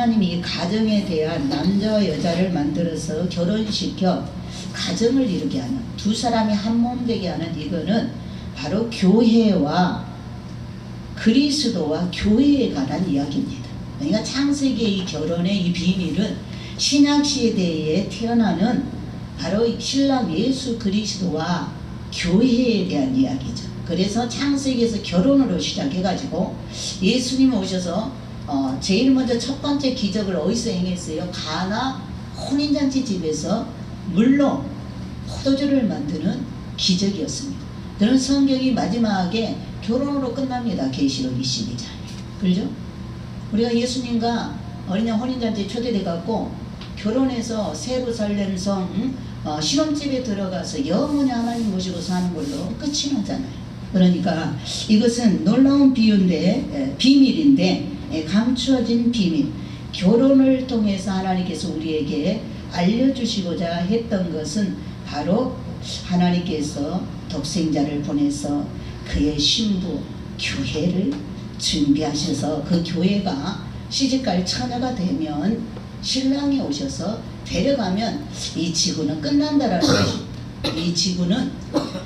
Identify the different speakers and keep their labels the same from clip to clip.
Speaker 1: 하나님이 이 가정에 대한 남자와 여자를 만들어서 결혼시켜 가정을 이루게 하는, 두 사람이 한 몸 되게 하는, 이거는 바로 교회와 그리스도와 교회에 관한 이야기입니다. 그러니까 창세기의 이 결혼의 이 비밀은 신약시대에 태어나는 바로 신랑 예수 그리스도와 교회에 대한 이야기죠. 그래서 창세기에서 결혼으로 시작해가지고 예수님 오셔서 제일 먼저 첫 번째 기적을 어디서 행했어요? 가나 혼인잔치 집에서 물로 포도주를 만드는 기적이었습니다. 그런 성경이 마지막에 결혼으로 끝납니다. 계시록 22장에. 그렇죠? 우리가 예수님과 어린 양 혼인잔치에 초대돼갖고 결혼해서 세루살렘 성 신혼집에 들어가서 영원히 하나님 모시고 사는 걸로 끝이 나잖아요. 그러니까 이것은 놀라운 비밀인데 감추어진 비밀, 결혼을 통해서 하나님께서 우리에게 알려주시고자 했던 것은 바로 하나님께서 독생자를 보내서 그의 신부 교회를 준비하셔서 그 교회가 시집갈 처녀가 되면 신랑이 오셔서 데려가면 이 지구는 끝난다라는 이 지구는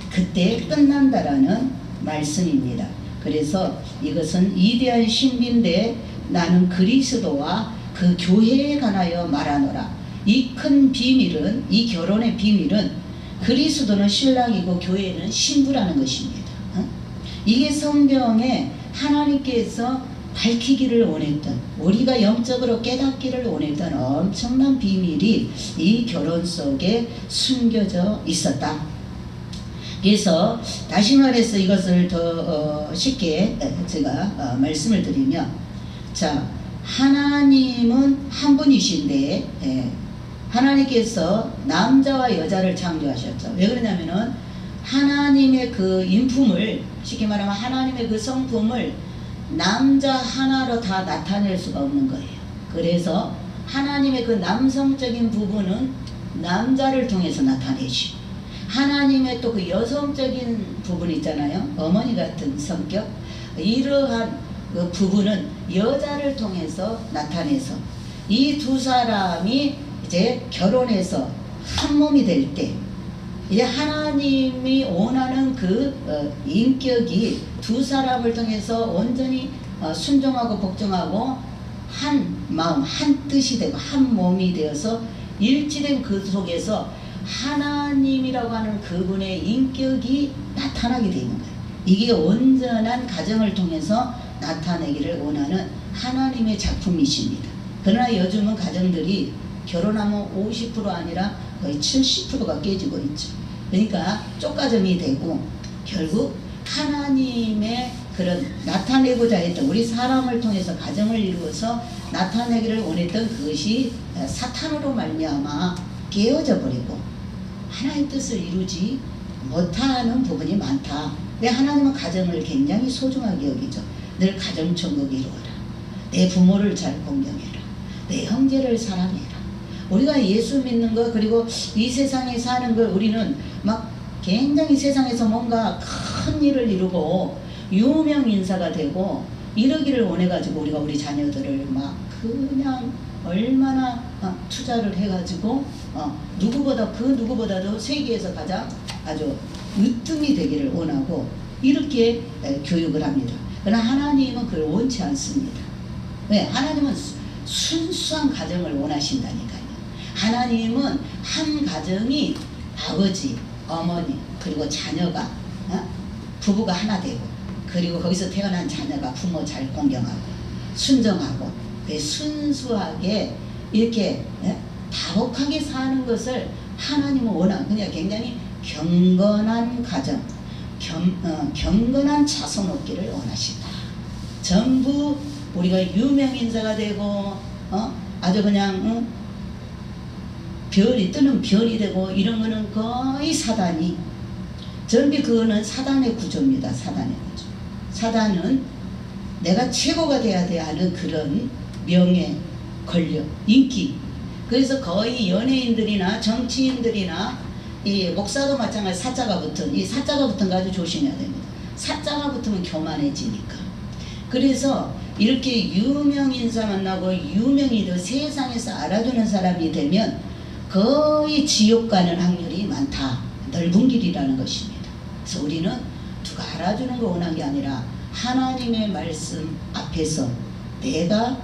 Speaker 1: 그때 끝난다라는 말씀입니다. 그래서 이것은 위대한 신비인데 나는 그리스도와 그 교회에 관하여 말하노라. 이 큰 비밀은, 이 결혼의 비밀은 그리스도는 신랑이고 교회는 신부라는 것입니다. 이게 성경에 하나님께서 밝히기를 원했던, 우리가 영적으로 깨닫기를 원했던 엄청난 비밀이 이 결혼 속에 숨겨져 있었다. 그래서 다시 말해서 이것을 더 쉽게 제가 말씀을 드리면, 자, 하나님은 한 분이신데 하나님께서 남자와 여자를 창조하셨죠. 왜 그러냐면은 하나님의 그 인품을, 쉽게 말하면 하나님의 그 성품을 남자 하나로 다 나타낼 수가 없는 거예요. 그래서 하나님의 그 남성적인 부분은 남자를 통해서 나타내시고, 하나님의 또 그 여성적인 부분 있잖아요. 어머니 같은 성격, 이러한 그 부분은 여자를 통해서 나타내서 이 두 사람이 이제 결혼해서 한 몸이 될 때 이제 하나님이 원하는 그 인격이 두 사람을 통해서 온전히 순종하고 복종하고 한 마음, 한 뜻이 되고 한 몸이 되어서 일치된 그 속에서 하나님이라고 하는 그분의 인격이 나타나게 되는 거예요. 이게 온전한 가정을 통해서 나타내기를 원하는 하나님의 작품이십니다. 그러나 요즘은 가정들이 결혼하면 50% 아니라 거의 70%가 깨지고 있죠. 그러니까 쪽가정이 되고 결국 하나님의 그런 나타내고자 했던, 우리 사람을 통해서 가정을 이루어서 나타내기를 원했던 그것이 사탄으로 말미암아 깨어져 버리고 하나님의 뜻을 이루지 못하는 부분이 많다. 근데 하나님은 가정을 굉장히 소중하게 여기죠. 늘 가정천국 이루어라. 내 부모를 잘 공경해라. 내 형제를 사랑해라. 우리가 예수 믿는 것, 그리고 이 세상에 사는 걸 우리는 막 굉장히 세상에서 뭔가 큰 일을 이루고 유명 인사가 되고 이러기를 원해가지고 우리가 우리 자녀들을 막 그냥 얼마나 투자를 해가지고 누구보다, 그 누구보다도 세계에서 가장 아주 으뜸이 되기를 원하고 이렇게 교육을 합니다. 그러나 하나님은 그걸 원치 않습니다. 왜? 하나님은 순수한 가정을 원하신다니까요. 하나님은 한 가정이 아버지, 어머니, 그리고 자녀가 부부가 하나 되고, 그리고 거기서 태어난 자녀가 부모 잘 공경하고 순정하고 순수하게 이렇게 다복하게 사는 것을 하나님은 원하는, 그냥 굉장히 경건한 가정, 경건한 자손 얻기를 원하신다. 전부 우리가 유명인사가 되고 아주 그냥 별이 뜨는 별이 되고 이런 거는 거의 사단이, 전부 그거는 사단의 구조입니다. 사단의 구조. 사단은 내가 최고가 돼야 하는 그런 명예, 권력, 인기. 그래서 거의 연예인들이나 정치인들이나 이 목사도 마찬가지, 사자가 붙은, 이 사자가 붙은 거 아주 조심해야 됩니다. 사자가 붙으면 교만해지니까. 그래서 이렇게 유명 인사 만나고 유명이 더 세상에서 알아주는 사람이 되면 거의 지옥 가는 확률이 많다. 넓은 길이라는 것입니다. 그래서 우리는 누가 알아주는 거 원한 게 아니라 하나님의 말씀 앞에서 내가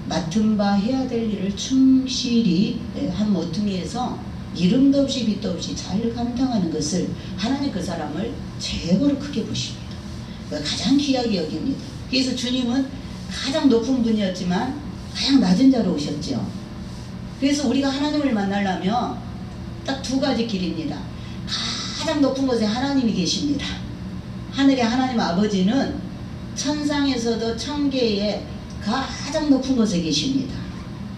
Speaker 1: 맡은 바 해야 될 일을 충실히 한 모퉁이에서 이름도 없이 빛도 없이 잘 감당하는 것을 하나님 그 사람을 최고로 크게 보십니다. 가장 귀하게 여깁니다. 그래서 주님은 가장 높은 분이었지만 가장 낮은 자로 오셨죠. 그래서 우리가 하나님을 만나려면 딱 두 가지 길입니다. 가장 높은 곳에 하나님이 계십니다. 하늘의 하나님 아버지는 천상에서도 천계의 가장 높은 곳에 계십니다.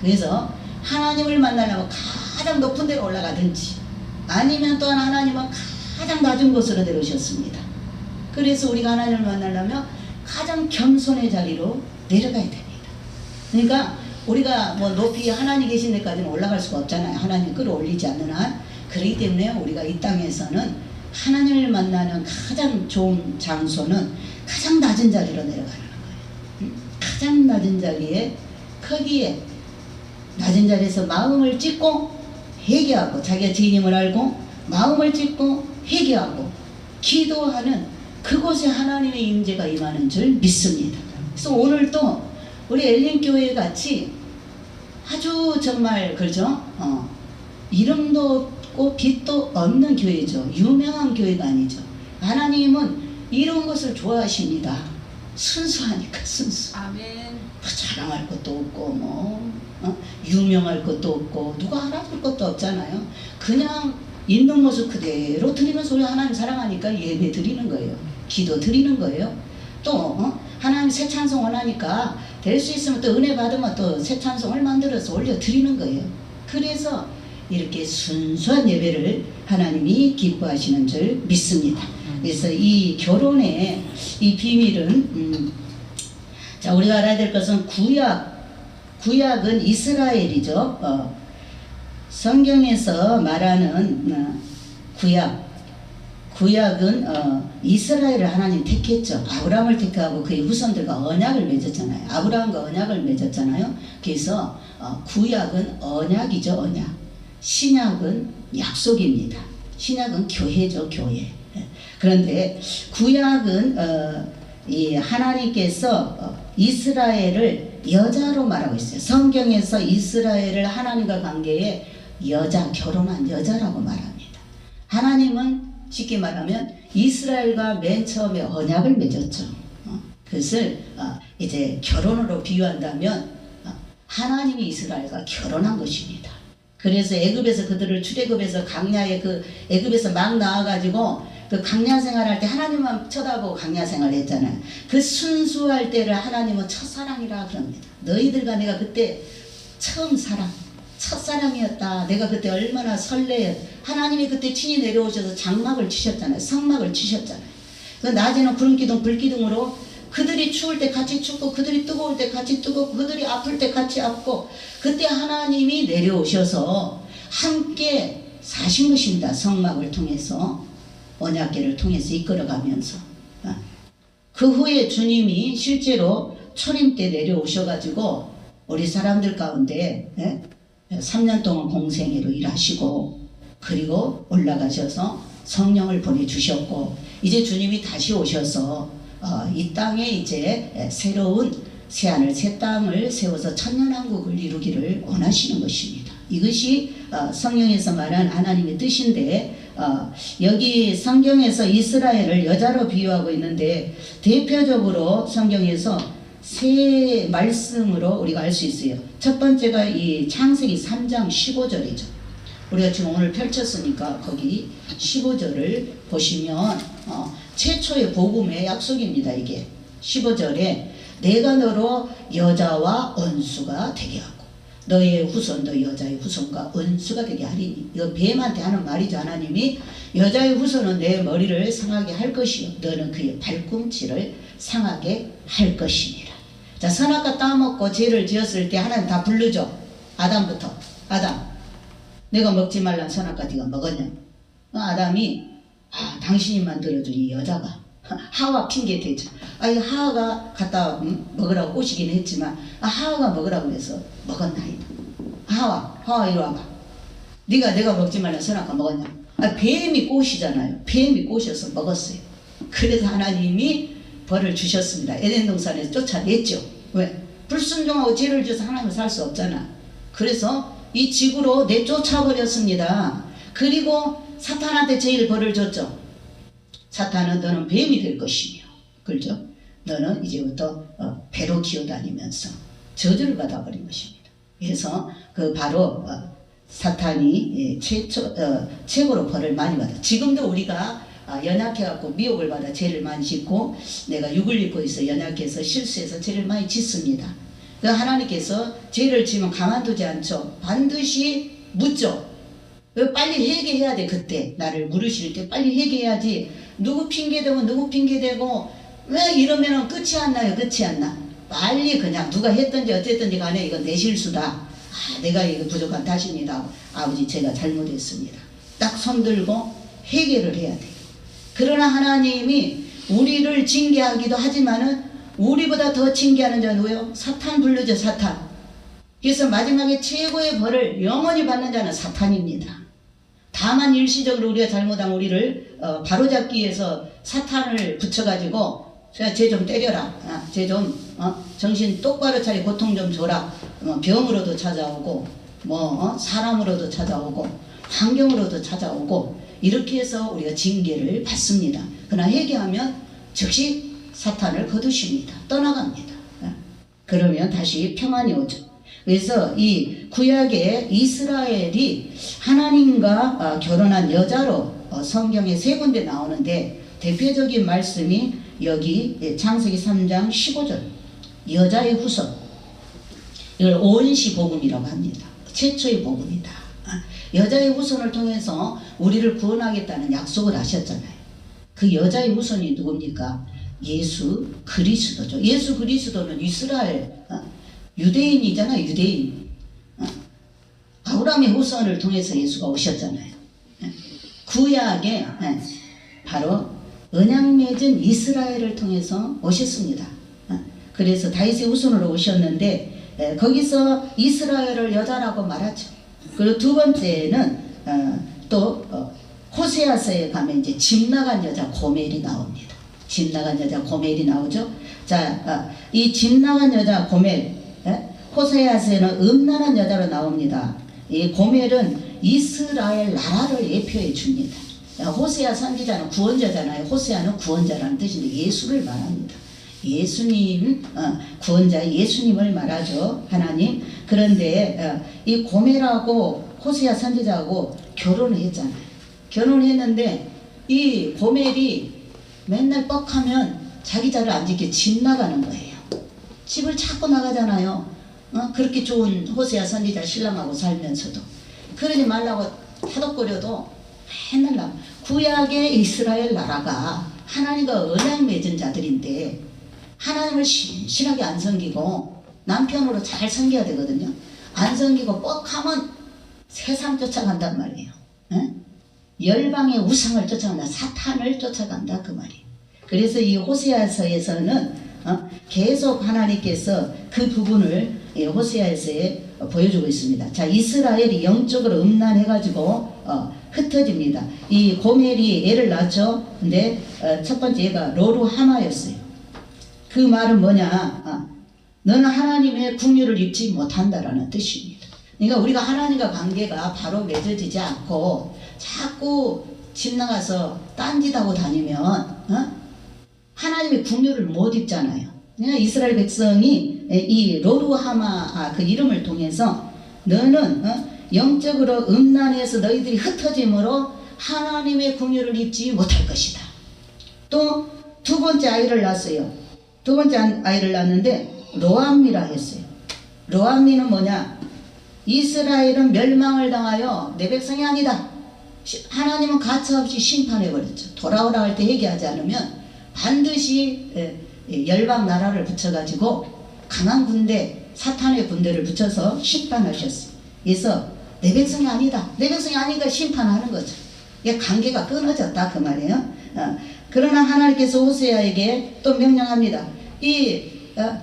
Speaker 1: 그래서 하나님을 만나려면 가장 높은 데로 올라가든지 아니면 또한 하나님은 가장 낮은 곳으로 내려오셨습니다. 그래서 우리가 하나님을 만나려면 가장 겸손의 자리로 내려가야 됩니다. 그러니까 우리가 뭐 높이 하나님 계신 데까지는 올라갈 수가 없잖아요. 하나님 끌어올리지 않는 한. 그렇기 때문에 우리가 이 땅에서는 하나님을 만나는 가장 좋은 장소는 가장 낮은 자리로 내려가는 거예요. 가장 낮은 자리에 거기에 낮은 자리에서 마음을 찢고 회개하고 자기가 죄인임을 알고 마음을 찢고 회개하고 기도하는 그곳에 하나님의 임재가 임하는 줄 믿습니다. 그래서 오늘도 우리 엘린교회 같이 아주 정말 그죠? 이름도 없고 빛도 없는 교회죠. 유명한 교회가 아니죠. 하나님은 이런 것을 좋아하십니다. 순수하니까 순수.
Speaker 2: 아멘.
Speaker 1: 뭐 자랑할 것도 없고 유명할 것도 없고 누가 알아볼 것도 없잖아요. 그냥 있는 모습 그대로 드리면서 우리 하나님 사랑하니까 예배 드리는 거예요. 기도 드리는 거예요. 또 하나님 새 찬송 원하니까 될 수 있으면 또 은혜 받으면 또 새 찬송을 만들어서 올려 드리는 거예요. 그래서 이렇게 순수한 예배를 하나님이 기뻐하시는 줄 믿습니다. 그래서 이 결혼의 이 비밀은 자, 우리가 알아야 될 것은 구약은 이스라엘이죠. 성경에서 말하는 구약은 이스라엘을 하나님 택했죠. 아브라함을 택하고 그의 후손들과 언약을 맺었잖아요. 아브라함과 언약을 맺었잖아요. 그래서 구약은 언약이죠. 언약. 신약은 약속입니다. 신약은 교회죠. 교회. 그런데 구약은 이 하나님께서 이스라엘을 여자로 말하고 있어요. 성경에서 이스라엘을 하나님과 관계에 여자, 결혼한 여자라고 말합니다. 하나님은 쉽게 말하면 이스라엘과 맨 처음에 언약을 맺었죠. 그것을 이제 결혼으로 비유한다면 하나님이 이스라엘과 결혼한 것입니다. 그래서 애굽에서 그들을 출애굽에서 강야에 그 애굽에서 막 나와가지고 그 강야 생활할 때 하나님만 쳐다보고 강야 생활했잖아요. 그 순수할 때를 하나님은 첫사랑이라 그럽니다. 너희들과 내가 그때 처음 사랑, 첫사랑이었다. 내가 그때 얼마나 설레요. 하나님이 그때 친히 내려오셔서 장막을 치셨잖아요. 성막을 치셨잖아요. 그 낮에는 구름기둥 불기둥으로 그들이 추울 때 같이 춥고 그들이 뜨거울 때 같이 뜨겁고 그들이 아플 때 같이 아프고 그때 하나님이 내려오셔서 함께 사신 것입니다. 성막을 통해서 언약궤를 통해서 이끌어가면서 그 후에 주님이 실제로 초림 때 내려오셔가지고 우리 사람들 가운데 3년 동안 공생애로 일하시고 그리고 올라가셔서 성령을 보내주셨고 이제 주님이 다시 오셔서 이 땅에 이제 새로운 새하늘 새 땅을 세워서 천년왕국을 이루기를 원하시는 것입니다. 이것이 성경에서 말한 하나님의 뜻인데 여기 성경에서 이스라엘을 여자로 비유하고 있는데 대표적으로 성경에서 세 말씀으로 우리가 알 수 있어요. 첫 번째가 이 창세기 3장 15절이죠. 우리가 지금 오늘 펼쳤으니까 거기 15절을 보시면 최초의 복음의 약속입니다. 이게 15절에 내가 너로 여자와 원수가 되게 하고 너의 후손도 여자의 후손과 원수가 되게 하리니 이거 뱀한테 하는 말이죠. 하나님이 여자의 후손은 내 머리를 상하게 할 것이요 너는 그의 발꿈치를 상하게 할 것이니라. 자, 선악과 따먹고 죄를 지었을 때 하나님 다 부르죠. 아담부터 아담 내가 먹지 말란 선악과 네가 먹었냐. 아담이 당신이 만들어준 이 여자가 하와 핑계 대죠. 이 하와가 갖다 먹으라고 꼬시긴 했지만 하와가 먹으라고 해서 먹었나이다. 하와 이리 와봐. 내가 먹지 말라 선악과 먹었냐. 뱀이 꼬시잖아요. 뱀이 꼬셔서 먹었어요. 그래서 하나님이 벌을 주셨습니다. 에덴 동산에서 쫓아냈죠. 왜? 불순종하고 죄를 져서 하나님을 살 수 없잖아. 그래서 이 지구로 내쫓아버렸습니다. 그리고 사탄한테 제일 벌을 줬죠. 사탄은 너는 뱀이 될 것이며, 그렇죠? 너는 이제부터 배로 기어다니면서 저주를 받아버린 것입니다. 그래서 그 바로 사탄이 최고로 벌을 많이 받아. 지금도 우리가 연약해갖고 미혹을 받아 죄를 많이 짓고, 내가 육을 입고 있어 연약해서 실수해서 죄를 많이 짓습니다. 그 하나님께서 죄를 지면 가만두지 않죠. 반드시 묻죠. 빨리 회개해야 돼. 그때 나를 물으실 때 빨리 회개해야지. 누구 핑계대고 누구 핑계대고 왜 이러면은 끝이 안 나요. 끝이 안 나. 빨리 그냥 누가 했든지 어쨌든지 간에 이건 내 실수다. 내가 이거 부족한 탓입니다. 아버지 제가 잘못했습니다. 딱 손들고 회개를 해야 돼요. 그러나 하나님이 우리를 징계하기도 하지만은 우리보다 더 징계하는 자는 누구요? 사탄 부르죠. 사탄. 그래서 마지막에 최고의 벌을 영원히 받는 자는 사탄입니다. 다만 일시적으로 우리가 잘못한 우리를 바로잡기 위해서 사탄을 붙여가지고 쟤 좀 때려라. 쟤 좀 정신 똑바로 차리 고통 좀 줘라. 병으로도 찾아오고 사람으로도 찾아오고 환경으로도 찾아오고 이렇게 해서 우리가 징계를 받습니다. 그러나 회개하면 즉시 사탄을 거두십니다. 떠나갑니다. 그러면 다시 평안이 오죠. 그래서 이 구약의 이스라엘이 하나님과 결혼한 여자로 성경에 3군데 나오는데, 대표적인 말씀이 여기 창세기 3장 15절 여자의 후손, 이걸 온시 복음이라고 합니다. 최초의 복음이다. 여자의 후손을 통해서 우리를 구원하겠다는 약속을 하셨잖아요. 그 여자의 후손이 누굽니까? 예수 그리스도죠. 예수 그리스도는 이스라엘 유대인이잖아요. 유대인. 아브라함의 후손을 통해서 예수가 오셨잖아요. 구약에 바로 언약 맺은 이스라엘을 통해서 오셨습니다. 그래서 다윗의 후손으로 오셨는데 거기서 이스라엘을 여자라고 말하죠. 그리고 두 번째는 또 호세아서에 가면 이제 집 나간 여자 고멜이 나옵니다. 집 나간 여자 고멜이 나오죠. 자, 이 집 나간 여자 고멜, 호세아서에는 음란한 여자로 나옵니다. 이 고멜은 이스라엘 나라를 예표해 줍니다. 호세아 선지자는 구원자잖아요. 호세아는 구원자라는 뜻인데 예수를 말합니다. 예수님, 구원자 예수님을 말하죠. 하나님. 그런데 이 고멜하고 호세아 선지자하고 결혼을 했잖아요. 결혼했는데 이 고멜이 맨날 뻑하면 자기 자를 안 지켜 집 나가는 거예요. 집을 찾고 나가잖아요. 그렇게 좋은 호세아 선지자 신랑하고 살면서도. 그러지 말라고 타덕거려도 맨날 나가. 구약의 이스라엘 나라가 하나님과 언약 맺은 자들인데 하나님을 신실하게 안 섬기고 남편으로 잘 섬겨야 되거든요. 안 섬기고 뻑하면 세상 쫓아간단 말이에요. 열방의 우상을 쫓아간다. 사탄을 쫓아간다 그 말이에요. 그래서 이 호세아서에서는 계속 하나님께서 그 부분을 호세아서에 보여주고 있습니다. 자, 이스라엘이 영적으로 음란해가지고 흩어집니다. 이 고멜이 애를 낳죠. 근데 첫 번째 애가 로루하마였어요. 그 말은 뭐냐? 너는 하나님의 국류를 입지 못한다라는 뜻입니다. 그러니까 우리가 하나님과 관계가 바로 맺어지지 않고 자꾸 집 나가서 딴짓하고 다니면 하나님의 국류를 못 입잖아요. 그러니까 이스라엘 백성이 이 로루하마 그 이름을 통해서 너는 영적으로 음란해서 너희들이 흩어짐으로 하나님의 국류를 입지 못할 것이다. 또 두 번째 아이를 낳았어요. 두 번째 아이를 낳았는데 로암미라 했어요. 로암미는 뭐냐? 이스라엘은 멸망을 당하여 내 백성이 아니다. 하나님은 가차없이 심판해버렸죠. 돌아오라 할 때 회개하지 않으면 반드시 열방 나라를 붙여가지고 강한 군대, 사탄의 군대를 붙여서 심판하셨어요. 그래서 내 백성이 아니다. 내 백성이 아니니까 심판하는 거죠. 이게 관계가 끊어졌다 그 말이에요. 그러나 하나님께서 호세아에게 또 명령합니다.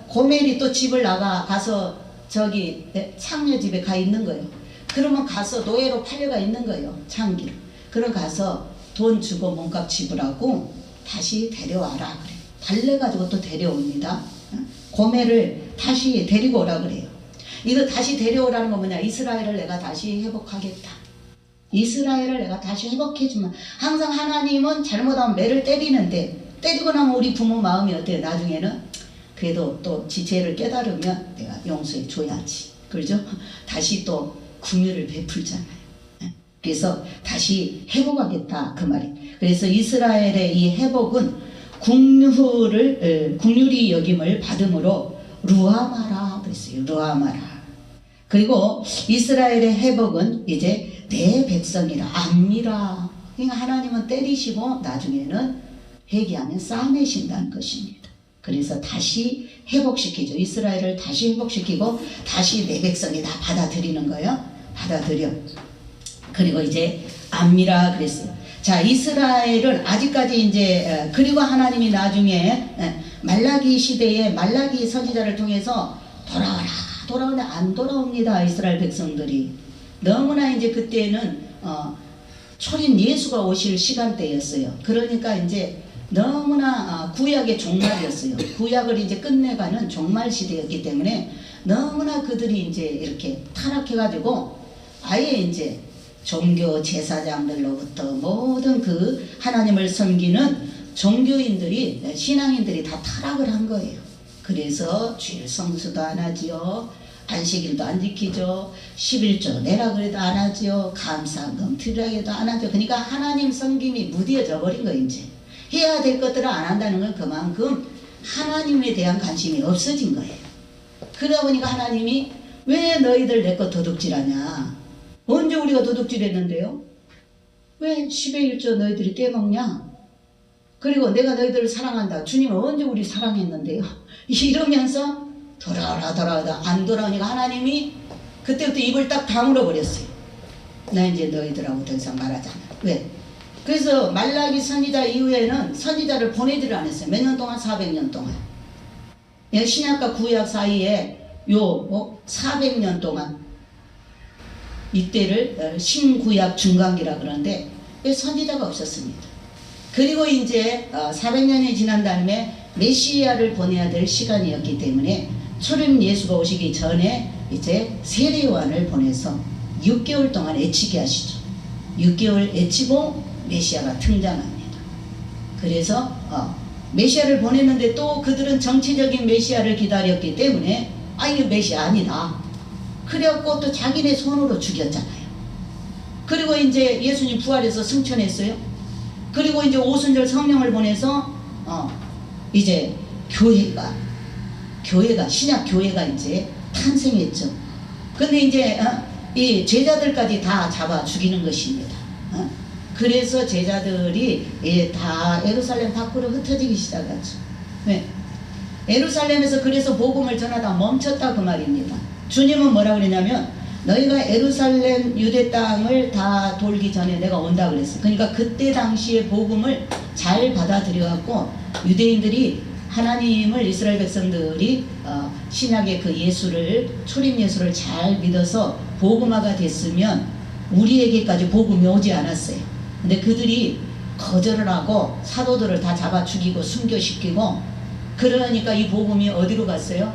Speaker 1: 고멜이 또 집을 가서 저기 창녀 집에 가 있는 거예요. 그러면 가서 노예로 팔려가 있는 거예요. 창기로. 그럼 가서 돈 주고 몸값 지불하고 다시 데려와라 그래요. 달래가지고 또 데려옵니다. 고멜을 다시 데리고 오라 그래요. 이거 다시 데려오라는 건 뭐냐? 이스라엘을 내가 다시 회복하겠다. 이스라엘을 내가 다시 회복해주면, 항상 하나님은 잘못하면 매를 때리는데, 때리고 나면 우리 부모 마음이 어때요? 나중에는 그래도 또 지체를 깨달으면 내가 용서해 줘야지. 그렇죠? 다시 또 긍휼을 베풀잖아요. 그래서 다시 회복하겠다 그 말이. 그래서 이스라엘의 이 회복은 국률이 여김을 받음으로 루아마라 그랬어요. 루아마라. 그리고 이스라엘의 회복은 이제 내 백성이라 암미라. 그러니까 하나님은 때리시고 나중에는 회개하면 싸매신다는 것입니다. 그래서 다시 회복시키죠. 이스라엘을 다시 회복시키고 다시 내 백성이 다 받아들이는 거예요. 받아들여. 그리고 이제 암미라 그랬어요. 자, 이스라엘은 아직까지 이제 그리고 하나님이 나중에 말라기 시대에 말라기 선지자를 통해서 돌아오는데 안 돌아옵니다. 이스라엘 백성들이. 너무나 이제 그때는 초림 예수가 오실 시간대였어요. 그러니까 이제 너무나 구약의 종말이었어요. 구약을 이제 끝내가는 종말 시대였기 때문에 너무나 그들이 이제 이렇게 타락해가지고 아예 이제 종교 제사장들로부터 모든 그 하나님을 섬기는 종교인들이, 신앙인들이 다 타락을 한 거예요. 그래서 주일 성수도 안 하지요. 안식일도 안 지키죠. 11조 내라 그래도 안 하지요. 감사금 드리라 해도 안 하죠. 그러니까 하나님 섬김이 무뎌져 버린 거예요. 이제 해야 될 것들을 안 한다는 건 그만큼 하나님에 대한 관심이 없어진 거예요. 그러다 보니까 하나님이 왜 너희들 내 것 도둑질하냐. 언제 우리가 도둑질했는데요? 왜 10의 1조 너희들이 떼먹냐? 그리고 내가 너희들을 사랑한다. 주님은 언제 우리 사랑했는데요? 이러면서 돌아오라 안 돌아오니까 하나님이 그때부터 입을 딱 다물어 버렸어요. 나 이제 너희들하고 더 이상 말하지 않아. 왜? 그래서 말라기 선지자 이후에는 선지자를 보내지를 않았어요. 몇 년 동안? 400년 동안. 신약과 구약 사이에 400년 동안 이때를 신구약 중간기라 그러는데 선지자가 없었습니다. 그리고 이제 400년이 지난 다음에 메시아를 보내야 될 시간이었기 때문에 초림 예수가 오시기 전에 이제 세례요한을 보내서 6개월 동안 애치게 하시죠. 6개월 애치고 메시아가 등장합니다. 그래서 메시아를 보냈는데 또 그들은 정치적인 메시아를 기다렸기 때문에 이거 메시아 아니다. 그래갖고 또 자기네 손으로 죽였잖아요. 그리고 이제 예수님 부활해서 승천했어요. 그리고 이제 오순절 성령을 보내서 이제 교회가 신약 교회가 이제 탄생했죠. 근데 이제 이 제자들까지 다 잡아 죽이는 것입니다. 그래서 제자들이 다 예루살렘 밖으로 흩어지기 시작하죠. 왜? 예루살렘에서 그래서 복음을 전하다 멈췄다 그 말입니다. 주님은 뭐라 그러냐면 너희가 예루살렘 유대 땅을 다 돌기 전에 내가 온다 그랬어요. 그러니까 그때 당시에 복음을 잘 받아들여 갖고 유대인들이 하나님을 이스라엘 백성들이 신약의 그 예수를 초림 예수를 잘 믿어서 복음화가 됐으면 우리에게까지 복음이 오지 않았어요. 근데 그들이 거절을 하고 사도들을 다 잡아 죽이고 순교시키고 그러니까 이 복음이 어디로 갔어요?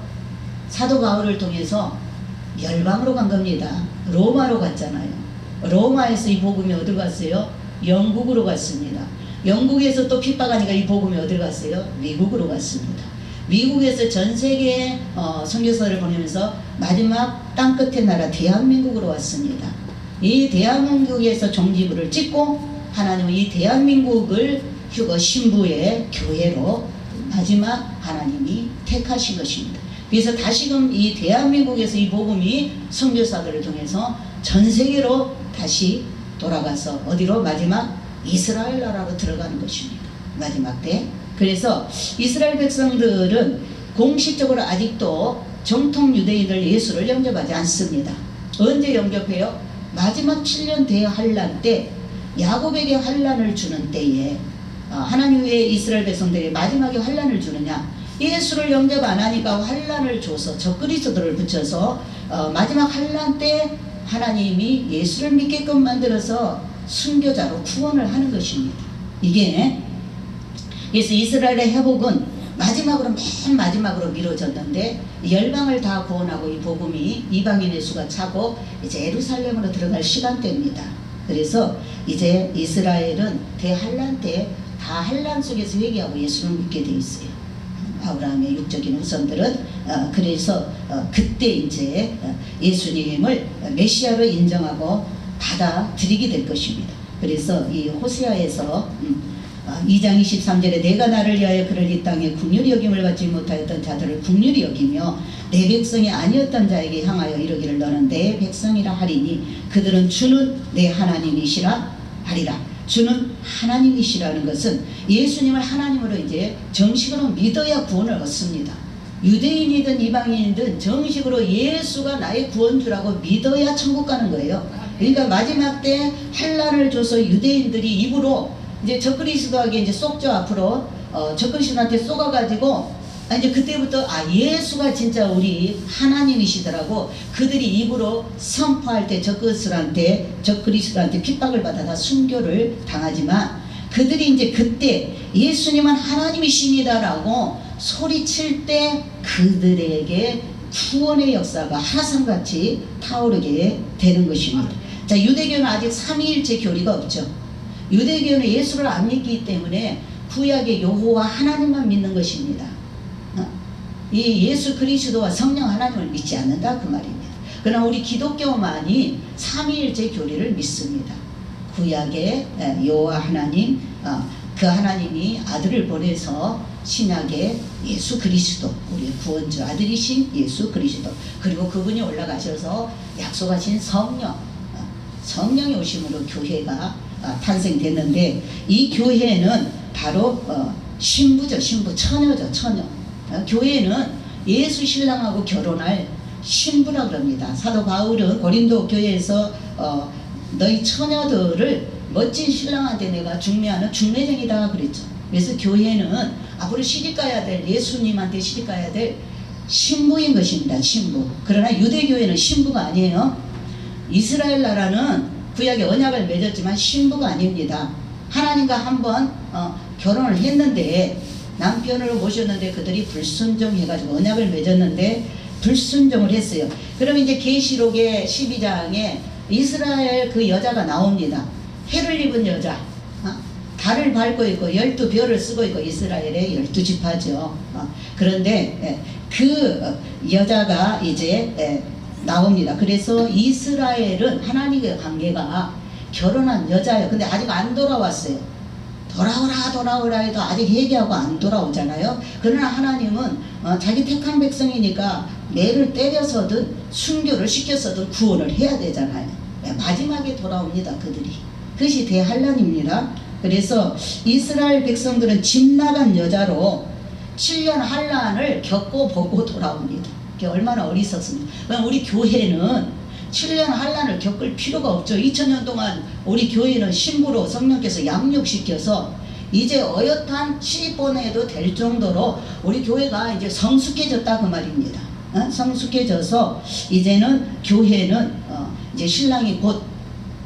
Speaker 1: 사도 바울을 통해서 열방으로 간 겁니다. 로마로 갔잖아요. 로마에서 이 복음이 어디로 갔어요? 영국으로 갔습니다. 영국에서 또 핍박하니까 이 복음이 어디로 갔어요? 미국으로 갔습니다. 미국에서 전 세계에 선교사를 보내면서 마지막 땅끝의 나라 대한민국으로 왔습니다. 이 대한민국에서 종지부를 찍고 하나님은 이 대한민국을 휴거 신부의 교회로 마지막 하나님이 택하신 것입니다. 그래서 다시금 이 대한민국에서 이 복음이 선교사들을 통해서 전 세계로 다시 돌아가서 어디로? 마지막 이스라엘 나라로 들어가는 것입니다. 마지막 때. 그래서 이스라엘 백성들은 공식적으로 아직도 정통 유대인들 예수를 영접하지 않습니다. 언제 영접해요? 마지막 7년 대환란 때 야곱에게 환란을 주는 때에 하나님 왜 이스라엘 백성들이 마지막에 환란을 주느냐? 예수를 영접 안 하니까 환란을 줘서 적그리스도를 붙여서 마지막 환란 때 하나님이 예수를 믿게끔 만들어서 순교자로 구원을 하는 것입니다. 이게 그래서 이스라엘의 회복은 마지막으로 맨 마지막으로 미뤄졌는데 열방을 다 구원하고 이 복음이 이방인의 수가 차고 이제 예루살렘으로 들어갈 시간대입니다. 그래서 이제 이스라엘은 대환란 때 다 환란 속에서 회개하고 예수를 믿게 돼 있어요. 아브라함의 육적인 후손들은 그래서 그때 이제 예수님을 메시아로 인정하고 받아들이게 될 것입니다. 그래서 이 호세아에서 2장 23절에 내가 나를 위하여 그를 이 땅에 긍휼히 여김을 받지 못하였던 자들을 긍휼히 여기며 내 백성이 아니었던 자에게 향하여 이르기를 너는 내 백성이라 하리니 그들은 주는 내 하나님이시라 하리라. 주는 하나님이시라는 것은 예수님을 하나님으로 이제 정식으로 믿어야 구원을 얻습니다. 유대인이든 이방인이든 정식으로 예수가 나의 구원주라고 믿어야 천국 가는 거예요. 그러니까 마지막 때 환란을 줘서 유대인들이 입으로 이제 적그리스도에게 이제 쏙죠. 앞으로 적그리스도한테 쏘가가지고 이제 그때부터 예수가 진짜 우리 하나님이시더라고 그들이 입으로 선포할 때 적그리스도한테 핍박을 받아 다 순교를 당하지만 그들이 이제 그때 예수님은 하나님이십니다라고 소리칠 때 그들에게 구원의 역사가 하산같이 타오르게 되는 것입니다. 자, 유대교는 아직 삼위일체 교리가 없죠. 유대교는 예수를 안 믿기 때문에 구약의 여호와 하나님만 믿는 것입니다. 이 예수 그리스도와 성령 하나님을 믿지 않는다 그 말입니다. 그러나 우리 기독교만이 삼위일체 교리를 믿습니다. 구약의 여호와 하나님, 그 하나님이 아들을 보내서 신약의 예수 그리스도, 우리의 구원주 아들이신 예수 그리스도, 그리고 그분이 올라가셔서 약속하신 성령이 오심으로 교회가 탄생됐는데 이 교회는 바로 신부죠. 신부, 처녀죠. 처녀. 교회는 예수 신랑하고 결혼할 신부라 그럽니다. 사도 바울은 고린도 교회에서 너희 처녀들을 멋진 신랑한테 내가 중매하는 중매쟁이다 그랬죠. 그래서 교회는 앞으로 시집가야 될 예수님한테 시집가야 될 신부인 것입니다. 신부. 그러나 유대교회는 신부가 아니에요. 이스라엘 나라는 구약의 언약을 맺었지만 신부가 아닙니다. 하나님과 한번 결혼을 했는데 남편을 모셨는데 그들이 불순종해가지고 언약을 맺었는데 불순종을 했어요. 그러면 이제 계시록의 12장에 이스라엘 그 여자가 나옵니다. 해를 입은 여자, 달을 밟고 있고 12별을 쓰고 있고 이스라엘의 12지파죠. 그런데 그 여자가 이제 나옵니다. 그래서 이스라엘은 하나님의 관계가 결혼한 여자예요. 근데 아직 안 돌아왔어요. 돌아오라 해도 아직 회개하고 안 돌아오잖아요. 그러나 하나님은 자기 택한 백성이니까 매를 때려서든 순교를 시켜서든 구원을 해야 되잖아요. 마지막에 돌아옵니다. 그들이. 그것이 대환란입니다. 그래서 이스라엘 백성들은 집 나간 여자로 7년 환란을 겪어보고 돌아옵니다. 그게 얼마나 어리석습니까? 우리 교회는 7년 환란을 겪을 필요가 없죠. 2000년 동안 우리 교회는 신부로 성령께서 양육시켜서 이제 어엿한 시집보내도 될 정도로 우리 교회가 이제 성숙해졌다 그 말입니다. 성숙해져서 이제는 교회는 이제 신랑이 곧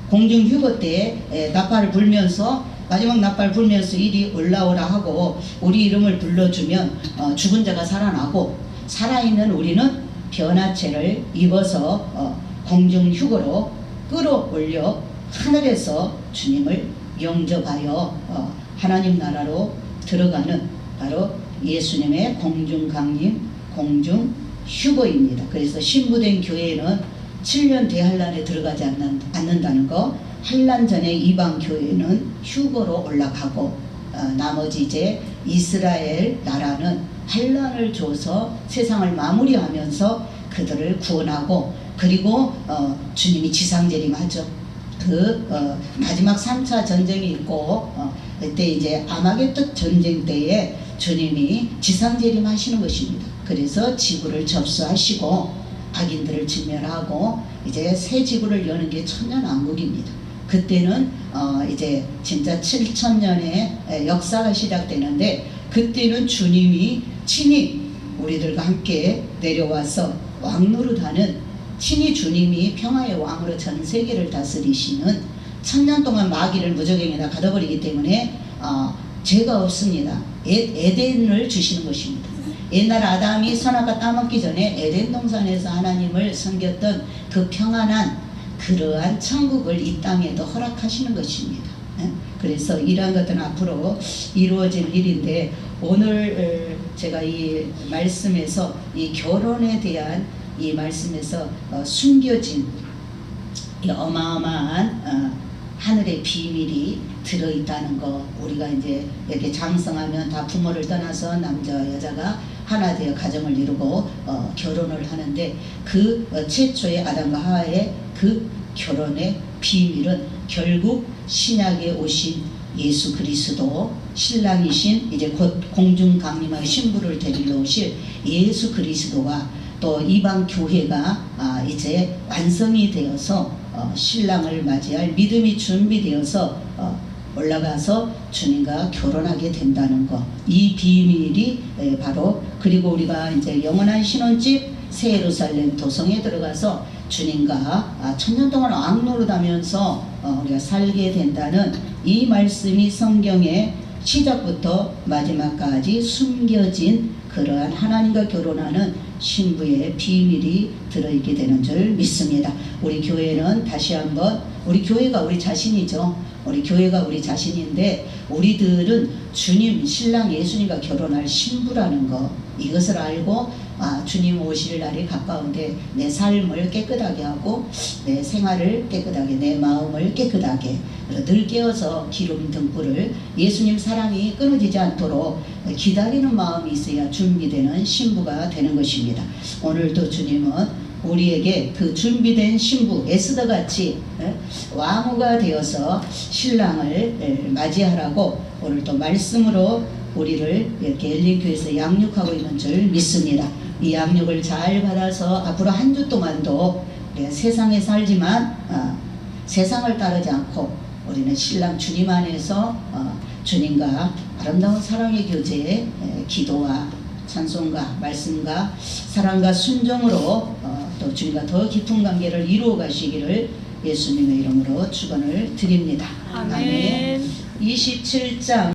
Speaker 1: 공중휴거 때 나팔을 불면서 마지막 나팔 불면서 이리 올라오라 하고 우리 이름을 불러주면 죽은 자가 살아나고 살아있는 우리는 변화체를 입어서 공중휴거로 끌어올려 하늘에서 주님을 영접하여 하나님 나라로 들어가는 바로 예수님의 공중강림, 공중휴거입니다. 그래서 신부된 교회는 7년 대환란에 들어가지 않는다는 거, 환란 전에 이방 교회는 휴거로 올라가고 나머지 이제 이스라엘 나라는 환란을 줘서 세상을 마무리하면서 그들을 구원하고 그리고 주님이 지상재림하죠. 마지막 3차 전쟁이 있고 그때 이제 아마겟돈 전쟁 때에 주님이 지상재림하시는 것입니다. 그래서 지구를 접수하시고 악인들을 진멸하고 이제 새 지구를 여는 게 천년왕국입니다. 그때는 이제 진짜 7,000년의 역사가 시작되는데, 그때는 주님이 친히 우리들과 함께 내려와서 왕노릇하는, 친히 주님이 평화의 왕으로 전 세계를 다스리시는, 1000년 동안 마귀를 무적행에다 가둬버리기 때문에 죄가 없습니다. 에덴을 주시는 것입니다. 옛날 아담이 선악과 따먹기 전에 에덴 동산에서 하나님을 섬겼던 그 평안한 그러한 천국을 이 땅에도 허락하시는 것입니다. 그래서 이러한 것들은 앞으로 이루어질 일인데, 오늘 제가 이 말씀에서 이 결혼에 대한 이 말씀에서 숨겨진 이 어마어마한 하늘의 비밀이 들어있다는 거, 우리가 이제 이렇게 장성하면 다 부모를 떠나서 남자와 여자가 하나 되어 가정을 이루고 결혼을 하는데, 그 최초의 아담과 하와의 그 결혼의 비밀은 결국 신약에 오신 예수 그리스도, 신랑이신 이제 곧 공중 강림하여 신부를 데리러 오실 예수 그리스도와 또 이방 교회가 이제 완성이 되어서 신랑을 맞이할 믿음이 준비되어서 올라가서 주님과 결혼하게 된다는 것, 이 비밀이 바로, 그리고 우리가 이제 영원한 신혼집 새 예루살렘 도성에 들어가서 주님과 1000년 동안 왕노릇하면서 우리가 살게 된다는 이 말씀이 성경의 시작부터 마지막까지 숨겨진 그러한 하나님과 결혼하는 신부의 비밀이 들어있게 되는 줄 믿습니다. 우리 교회는 다시 한번, 우리 교회가 우리 자신이죠. 우리 교회가 우리 자신인데, 우리들은 주님, 신랑 예수님과 결혼할 신부라는 거, 이것을 알고 주님 오실 날이 가까운데 내 삶을 깨끗하게 하고 내 생활을 깨끗하게, 내 마음을 깨끗하게 늘 깨어서 기름 등불을, 예수님 사랑이 끊어지지 않도록 기다리는 마음이 있어야 준비되는 신부가 되는 것입니다. 오늘도 주님은 우리에게 그 준비된 신부 에스더같이 왕후가 되어서 신랑을 맞이하라고 오늘 또 말씀으로 우리를 이렇게 엘린교회에서 양육하고 있는 줄 믿습니다. 이 양육을 잘 받아서 앞으로 한 주 동안도 세상에 살지만 세상을 따르지 않고 우리는 신랑 주님 안에서 주님과 아름다운 사랑의 교제에 기도와 찬송과 말씀과 사랑과 순종으로 또 주님과 더 깊은 관계를 이루어 가시기를 예수님의 이름으로 축원을 드립니다.
Speaker 2: 아멘.
Speaker 1: 27장